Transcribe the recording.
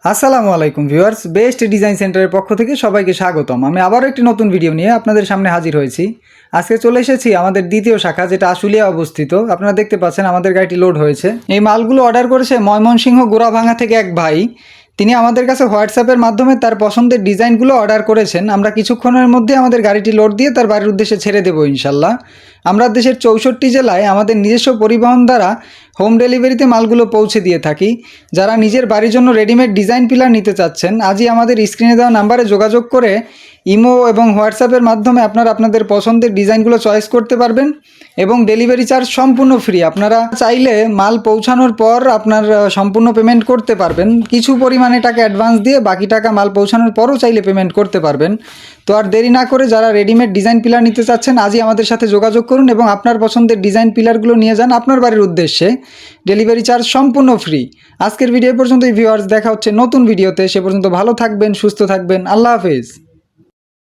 আসসালামু আলাইকুম viewers, best design সেন্টারের পক্ষ থেকে সবাইকে স্বাগতম। আমি আবারও একটি নতুন ভিডিও নিয়ে আপনাদের সামনে হাজির হয়েছি। আজকে চলে এসেছি আমাদের দ্বিতীয় শাখা, যেটা আশুলিয়া অবস্থিত। আপনারা দেখতে পাচ্ছেন আমাদের গাড়িটি লোড হয়েছে। এই মালগুলো অর্ডার করেছে ময়মনসিংহ গোড়াভাঙা থেকে এক ভাই। তিনি আমাদের কাছে হোয়াটসঅ্যাপের মাধ্যমে তার পছন্দের ডিজাইনগুলো অর্ডার করেছেন। আমরা কিছুক্ষণের মধ্যে আমাদের গাড়িটি লোড দিয়ে তার বাড়ির উদ্দেশ্যে ছেড়ে দেবো ইনশাল্লাহ। আমরা দেশের 64 জেলায় আমাদের নিজস্ব পরিবহন দ্বারা হোম ডেলিভারিতে মালগুলো পৌঁছে দিয়ে থাকি। যারা নিজের বাড়ির জন্য রেডিমেড ডিজাইন পিলার নিতে চাচ্ছেন, আজই আমাদের স্ক্রিনে দেওয়া নাম্বারে যোগাযোগ করে ইমো এবং হোয়াটসঅ্যাপের মাধ্যমে আপনারা আপনাদের পছন্দের ডিজাইনগুলো চয়েস করতে পারবেন এবং ডেলিভারি চার্জ সম্পূর্ণ ফ্রি। আপনারা চাইলে মাল পৌঁছানোর পর আপনার সম্পূর্ণ পেমেন্ট করতে পারবেন। কিছু পরিমাণে টাকা অ্যাডভান্স দিয়ে বাকি টাকা মাল পৌঁছানোর পরও চাইলে পেমেন্ট করতে পারবেন। তো আর দেরি না করে যারা রেডিমেড ডিজাইন পিলার নিতে চাচ্ছেন, আজই আমাদের সাথে যোগাযোগ করুন এবং আপনার পছন্দের ডিজাইন পিলারগুলো নিয়ে যান আপনার বাড়ির উদ্দেশ্যে। ডেলিভারি চার্জ সম্পূর্ণ ফ্রি। আজকের ভিডিও পর্যন্তই ভিউয়ার্স, দেখা হচ্ছে নতুন ভিডিওতে। সে পর্যন্ত ভালো থাকবেন, সুস্থ থাকবেন। আল্লাহ হাফেজ।